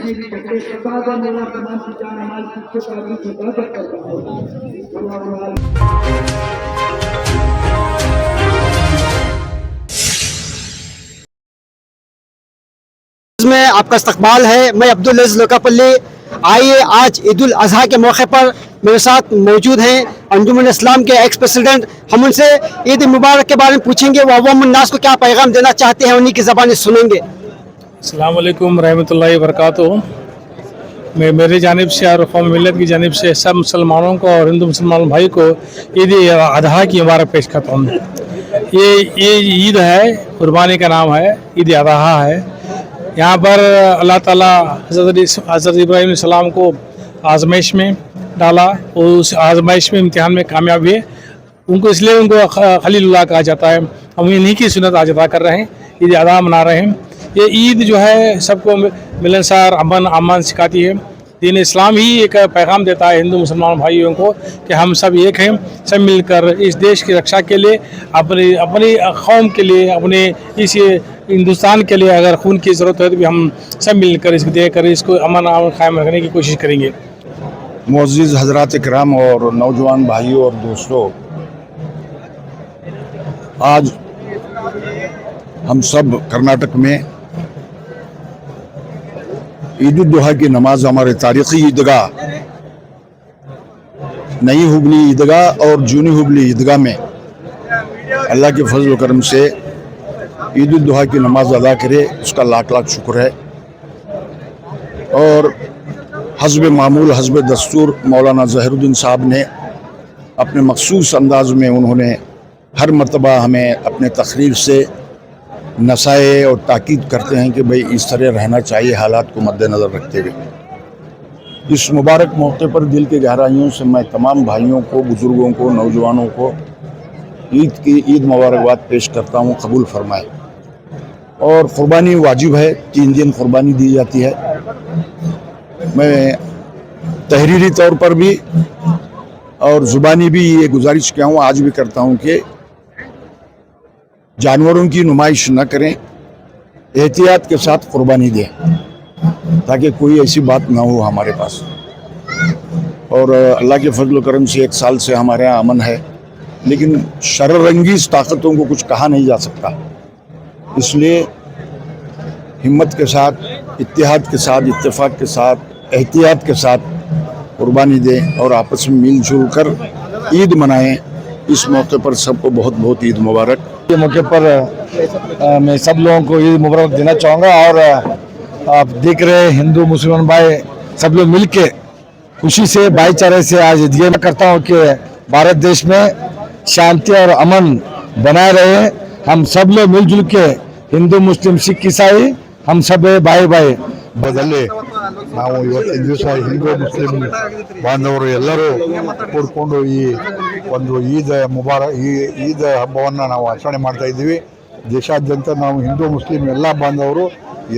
میں آپ کا استقبال ہے. میں عبدالعزیز لوکاپلی. آئیے آج عید الاضحیٰ کے موقع پر میرے ساتھ موجود ہیں انجمن اسلام کے ایکس پریزیڈنٹ. ہم ان سے عید مبارک کے بارے میں پوچھیں گے, وہ عوام الناس کو کیا پیغام دینا چاہتے ہیں, انہی کی زبانیں سنیں گے. السلام علیکم رحمۃ اللہ وبرکاتہ. میں میری جانب سے اور قوم ملت کی جانب سے سب مسلمانوں کو اور ہندو مسلمان بھائی کو عید اضحیٰ کی مبارک پیش کرتا ہوں. یہ عید ہے, قربانی کا نام ہے, عید اضحیٰ ہے. یہاں پر اللہ تعالیٰ حضرت ابراہیم علیہ السلام کو آزمائش میں ڈالا, اور اس آزمائش میں امتحان میں کامیاب ہوئے. ان کو اس لیے ان کو خلیل اللہ کہا جاتا ہے. ہم انہیں کی سنت آج ادا کر رہے ہیں, عید اضحیٰ منا رہے ہیں. یہ عید جو ہے سب کو ملنسار امان سکھاتی ہے. دین اسلام ہی ایک پیغام دیتا ہے ہندو مسلمان بھائیوں کو کہ ہم سب ایک ہیں, سب مل کر اس دیش کی رکشا کے لیے, اپنی قوم کے لیے, اپنے اس ہندوستان کے لیے اگر خون کی ضرورت ہے تو بھی ہم سب مل کر اس کو دے کر اس کو امن قائم رکھنے کی کوشش کریں گے. معزز حضرات کرام اور نوجوان بھائیوں اور دوستوں, آج ہم سب کرناٹک میں عید الاضحیٰ کی نماز ہمارے تاریخی عیدگاہ نئی ہبلی عیدگاہ اور جونی ہبلی عیدگاہ میں اللہ کے فضل و کرم سے عید الاضحیٰ کی نماز ادا کرے, اس کا لاکھ لاکھ شکر ہے. اور حسب معمول حسب دستور مولانا ظہیر الدین صاحب نے اپنے مخصوص انداز میں انہوں نے ہر مرتبہ ہمیں اپنے تقریر سے نصائح اور تاکید کرتے ہیں کہ بھئی اس طرح رہنا چاہیے حالات کو مد نظر رکھتے ہوئے. اس مبارک موقع پر دل کے گہرائیوں سے میں تمام بھائیوں کو, بزرگوں کو, نوجوانوں کو عید مبارکباد پیش کرتا ہوں. قبول فرمائے. اور قربانی واجب ہے, 3 دن قربانی دی جاتی ہے. میں تحریری طور پر بھی اور زبانی بھی یہ گزارش کیا ہوں, آج بھی کرتا ہوں کہ جانوروں کی نمائش نہ کریں, احتیاط کے ساتھ قربانی دیں تاکہ کوئی ایسی بات نہ ہو ہمارے پاس. اور اللہ کے فضل و کرم سے 1 سال سے ہمارے یہاں امن ہے, لیکن شرر انگیز طاقتوں کو کچھ کہا نہیں جا سکتا. اس لیے ہمت کے ساتھ, اتحاد کے ساتھ, اتفاق کے ساتھ, احتیاط کے ساتھ قربانی دیں اور آپس میں مل جل کر عید منائیں. اس موقع پر سب کو بہت بہت عید مبارک. یہ موقع پر میں سب لوگوں کو عید مبارک دینا چاہوں گا. اور آپ دیکھ رہے ہندو مسلمان بھائی سب لوگ مل کے خوشی سے بھائی چارے سے آج یہ میں کرتا ہوں کہ بھارت دیش میں شانتی اور امن بنائے رہے. ہم سب لوگ مل جل کے ಹಿಂದೂ ಮುಸ್ಲಿಂ ಸಿಖ್ ಇಸಾಯಿ ಹಮ್ ಸಬ್ ಬಾಯಿ ಬಾಯಿ ಹಬ್ಬದಲ್ಲಿ ನಾವು ಇವತ್ತಿನ ದಿವಸ ಹಿಂದೂ ಮುಸ್ಲಿಂ ಬಾಂಧವರು ಎಲ್ಲರೂ ಕೂಡಿಕೊಂಡು ಈ ಒಂದು ಈದ್ ಹಬ್ಬವನ್ನು ನಾವು ಆಚರಣೆ ಮಾಡ್ತಾ ಇದ್ದೀವಿ. ದೇಶಾದ್ಯಂತ ನಾವು ಹಿಂದೂ ಮುಸ್ಲಿಂ ಎಲ್ಲ ಬಾಂಧವರು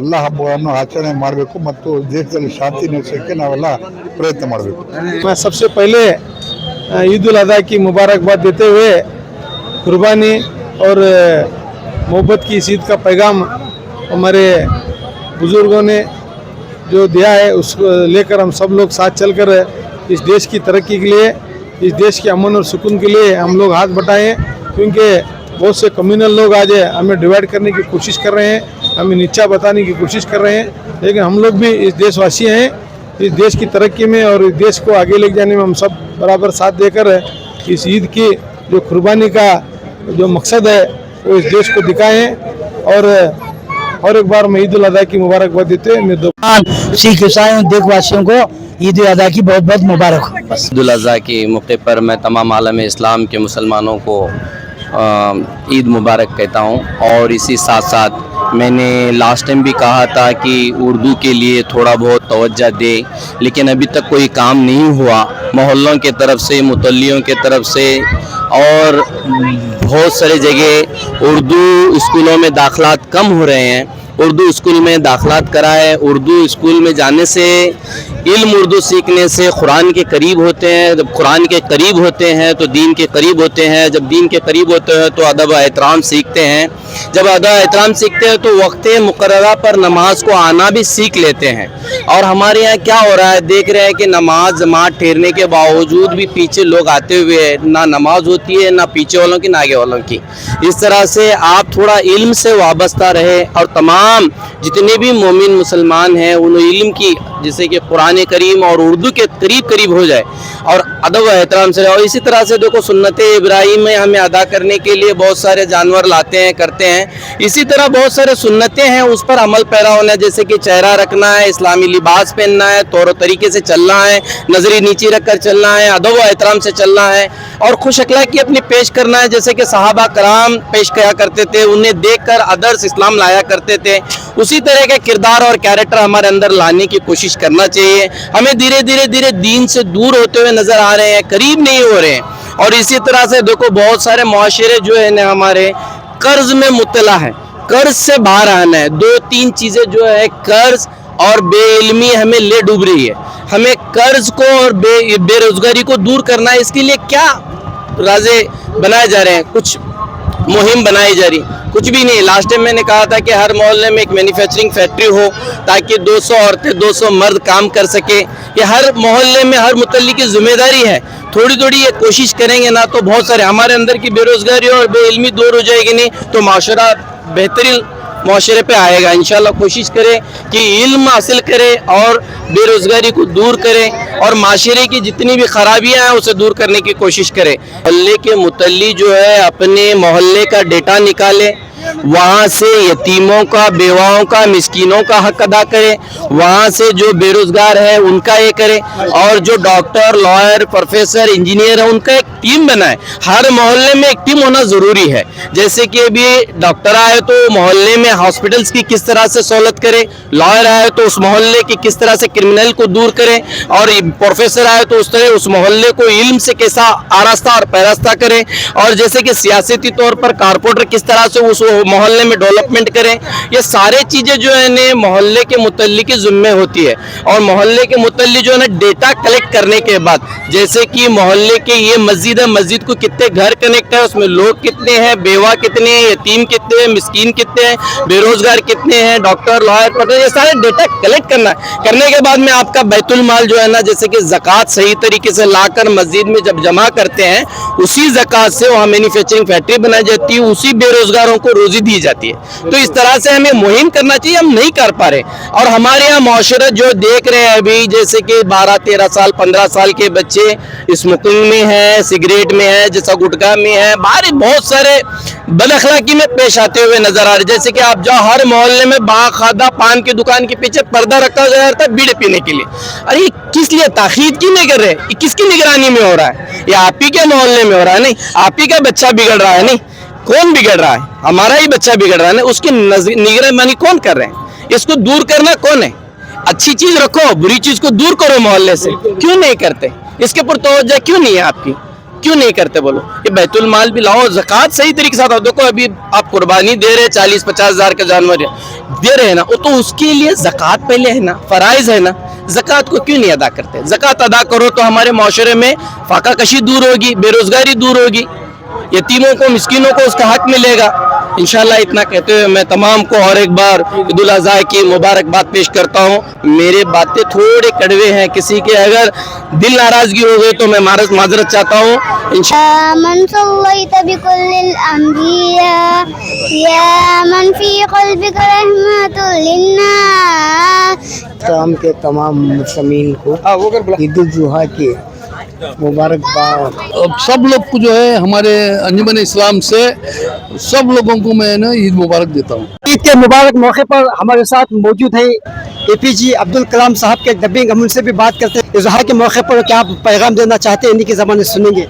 ಎಲ್ಲ ಹಬ್ಬಗಳನ್ನು ಆಚರಣೆ ಮಾಡಬೇಕು ಮತ್ತು ದೇಶದಲ್ಲಿ ಶಾಂತಿ ನೆಲೆಸೋಕ್ಕೆ ನಾವೆಲ್ಲ ಪ್ರಯತ್ನ ಮಾಡಬೇಕು. मैं सबसे पहले ईद उल अज़हा की मुबारकबाद देते हुए कुर्बानी और मोहब्बत की इस ईद का पैगाम हमारे बुज़ुर्गों ने जो दिया है उसको लेकर हम सब लोग साथ चलकर इस देश की तरक्की के लिए, इस देश के अमन और सुकून के लिए हम लोग हाथ बटाएं. क्योंकि बहुत से कम्युनल लोग आज हमें डिवाइड करने की कोशिश कर रहे हैं, हमें नीचा बताने की कोशिश कर रहे हैं. लेकिन हम लोग भी इस देशवासी हैं. इस देश की तरक्की में और इस देश को आगे ले जाने में हम सब बराबर साथ देकर इस ईद की जो कुर्बानी का जो मकसद है वो इस देश को दिखाएं. और एक बार मैं ईद उल अज़हा की मुबारकबाद देते हुए सिख ईसाई देशवासियों को ईद उल अज़हा की बहुत बहुत मुबारक हो. ईद उल अज़हा के मौके पर मैं तमाम आलम इस्लाम के मुसलमानों को ईद मुबारक कहता हूँ. और इसी साथ साथ मैंने लास्ट टाइम भी कहा था कि उर्दू के लिए थोड़ा बहुत तवज्जो दे, लेकिन अभी तक कोई काम नहीं हुआ. मोहल्लों के तरफ से, मुतल्लियों के तरफ से और बहुत सारे जगह उर्दू स्कूलों में दाखिलात कम हो रहे हैं. उर्दू स्कूल में दाखिलात कराए. उर्दू स्कूल में जाने से इल्म उर्दू सीखने से कुरान के करीब होते हैं, जब कुरान के करीब होते हैं तो दीन के करीब होते हैं, जब दीन के करीब होते हैं तो अदब एहतराम सीखते हैं, जब अदब एहतराम सीखते हैं तो वक्त मुकर्ररा पर नमाज को आना भी सीख लेते हैं। और हमारे यहाँ क्या हो रहा है, देख रहे हैं कि नमाज जमात ठहरने के बावजूद भी पीछे लोग आते हुए ना नमाज होती है, ना पीछे वालों की ना आगे वालों की। इस तरह से आप थोड़ा इल्म से वाबस्ता रहे और तमाम जितने भी मोमिन मुसलमान हैं उन इल्म की जैसे कि कुरान करीम और उर्दू के करीब करीब हो जाए और अदब एहतराम से रहे। और इसी तरह से देखो सुन्नत इब्राहीम में हमें अदा करने के लिए बहुत सारे जानवर लाते हैं करते हैं, इसी तरह बहुत सारे सुन्नतें हैं उस पर अमल पैरा होना है, जैसे कि चेहरा रखना है, इस्लामी लिबास पहनना है, तौर तरीके से चलना है, नजरी नीचे रख कर चलना है, अदब एहतराम से चलना है और खुश अखलाकी अपनी पेश करना है, जैसे कि सहाबा कराम पेश किया करते थे, उन्हें देखकर आदर्श इस्लाम लाया करते थे। उसी तरह के किरदार और कैरेक्टर हमारे अंदर लाने की कोशिश करना चाहिए। हमें धीरे धीरे दीन से दूर होते हुए नजर आ रहे हैं, करीब नहीं हो रहे हैं। और इसी तरह से देखो बहुत सारे मुआशरे जो है ना हमारे कर्ज में मुब्तला है, कर्ज से बाहर आना है। दो तीन चीजें जो है कर्ज और बेइल्मी हमें ले डूब रही है। हमें कर्ज को और बेरोजगारी को दूर करना है। इसके लिए क्या राजे बनाए जा रहे हैं, कुछ मुहिम बनाई जा रही, कुछ भी नहीं। लास्ट टाइम मैंने कहा था कि हर मोहल्ले में एक मैन्युफैक्चरिंग फैक्ट्री हो ताकि 200 औरतें 200 मर्द काम कर सके। ये हर मोहल्ले में हर मुतल्ली की जिम्मेदारी है। थोड़ी थोड़ी ये कोशिश करेंगे ना तो बहुत सारे हमारे अंदर की बेरोजगारी और बेइल्मी दूर हो जाएगी, नहीं तो माशरा बेहतरीन माशरे पे आएगा। इंशाल्लाह कोशिश करें कि इल्म हासिल करें और बेरोजगारी को दूर करें और माशरे की जितनी भी खराबियां हैं उसे दूर करने की कोशिश करें। मोहल्ले के मुतल्ली जो है अपने मोहल्ले का डेटा निकाले, वहाँ से यतीमों का, बेवाओं का, मिस्कीनों का हक अदा करें, वहाँ से जो बेरोजगार है उनका ये करें और जो डॉक्टर, लॉयर, प्रोफेसर, इंजीनियर है उनका एक टीम बनाए। हर मोहल्ले में एक टीम होना ज़रूरी है। जैसे कि अभी डॉक्टर आए तो मोहल्ले में हॉस्पिटल्स की किस तरह से सहूलत करें, लॉयर आए तो उस मोहल्ले की किस तरह से क्रिमिनल को दूर करें और प्रोफेसर आए तो उस तरह उस मोहल्ले को इल्म से कैसा आरास्ता और पैरास्ता करें। और जैसे कि सियासती तौर पर कारपोरेटर किस तरह से उस मोहल्ले में डेवलपमेंट करें, ये सारे चीज़ें जो है ने मोहल्ले के मुतल्ली की जिम्मे होती है। और मोहल्ले के मुतल्ली जो है ना डेटा कलेक्ट करने के बाद, जैसे कि मोहल्ले के ये मस्जिद है, मस्जिद को कितने घर कनेक्ट है, उसमें लोग कितने हैं, बेवा कितने हैं, यतीम कितने हैं, मिस्कीन कितने हैं, बेरोजगार कितने हैं, डॉक्टर, लॉयर, प्रोफेसर, ये सारे डेटा कलेक्ट करना है। करने के बाद में आपका बैतुल माल जो है ना, जैसे कि ज़कात सही तरीके से लाकर मस्जिद में जब जमा करते हैं, उसी ज़कात से वहाँ मैन्युफैक्चरिंग फैक्ट्री बनाई जाती है, उसी बेरोजगारों को रोजी दी जाती है। तो इस तरह से हमें मुहिम करना चाहिए, हम नहीं कर पा रहे। और हमारे यहाँ माशरा जो देख रहे हैं अभी, जैसे कि 12-13 साल 15 साल के बच्चे स्मोकिंग में है, सिगरेट में है, जैसा गुटखा में है, बाहर बहुत सारे बदअखलाकी में पेश आते हुए नजर आ रहे। जैसे कि आप जाओ हर मोहल्ले में बाखादा पान की दुकान के पीछे पर्दा रखा गया था बीड़ी पीने के लिए। अरे किस लिए ताकीद क्यों नहीं कर रहे, ये किसकी निगरानी में हो रहा है? ये आप ही के मोहल्ले में हो रहा है, नहीं आप ही का बच्चा बिगड़ रहा है, नहीं कौन बिगड़ रहा है? हमारा ही बच्चा बिगड़ रहा है ना, उसकी निगरानी कौन कर रहे हैं? इसको दूर करना कौन है? अच्छी चीज रखो, बुरी चीज को दूर करो मोहल्ले से। क्यों नहीं करते? इसके पर तवज्जो क्यों नहीं है आपकी? क्यों नहीं करते बोलो? ये बैतुल माल भी लाओ, ज़कात सही तरीके से। देखो अभी आप कुर्बानी दे रहे 40-50 हज़ार का जानवर दे रहे हैं ना, तो उसके लिए ज़कात पहले है ना, फराइज है ना। ज़कात को क्यों नहीं अदा करते? ज़कात अदा करो तो हमारे माशरे में फाका कशी दूर होगी, बेरोजगारी दूर होगी, यतीमों को, मिस्किनों को उसका हक मिलेगा। इंशाल्लाह इतना कहते हुए मैं तमाम को और एक बार ईद उल अज़हा की मुबारकबाद पेश करता हूँ। मेरे बातें थोड़े कड़वे हैं, किसी के अगर दिल नाराज़गी हो गई तो मैं माजरत चाहता हूँ। इस्लाम के तमाम मुसलमान को ईद उल अज़हा की मुबारकबाद। सब लोग को जो है हमारे अंजुमन इस्लाम से सब लोगों को मैं ना ईद मुबारक देता हूँ। ईद के मुबारक मौके पर हमारे साथ मौजूद हैं APJ अब्दुल कलाम साहब के डबिंग, हम उनसे भी बात करते हैं। इज़हार के मौके पर क्या पैगाम देना चाहते हैं, इन्हीं की ज़बान सुनेंगे।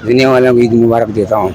दुनिया वालों को ईद मुबारक देता हूँ।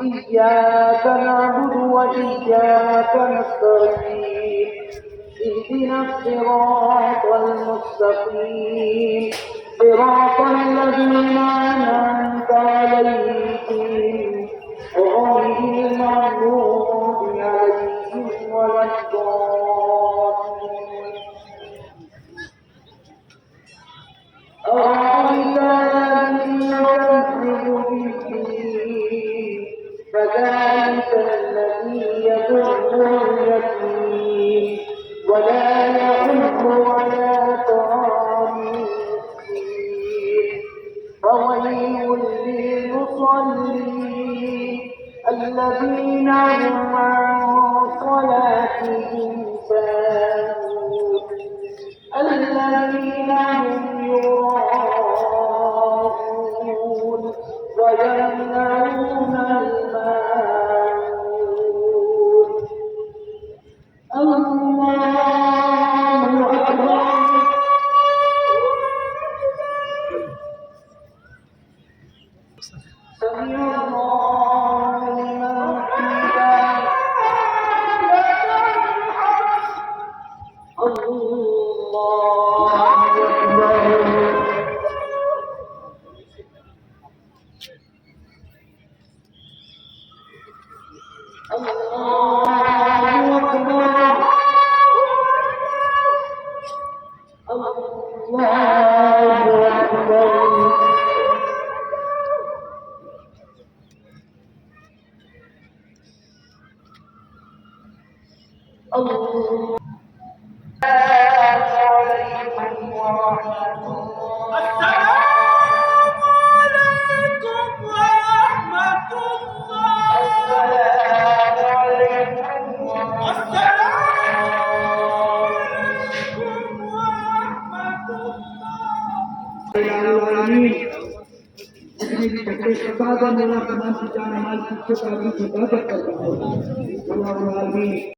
إياك نعبد وإياك نستعين اهدنا الصراط المستقيم صراط الذين أنعمت عليهم غير المغضوب عليهم ولا الضالين. أرأيت الذي يكذب بالدين فذلك الذي يدعو اليتيم ولا يحض على طعام المسكين فويل للمصلين الذين هم عن صلاتهم ساهون الذين هم يراءون ويمنعون الماعون. الله أكبر. سمع الله لمن حمده. الله أكبر. इबादत करता हूँ।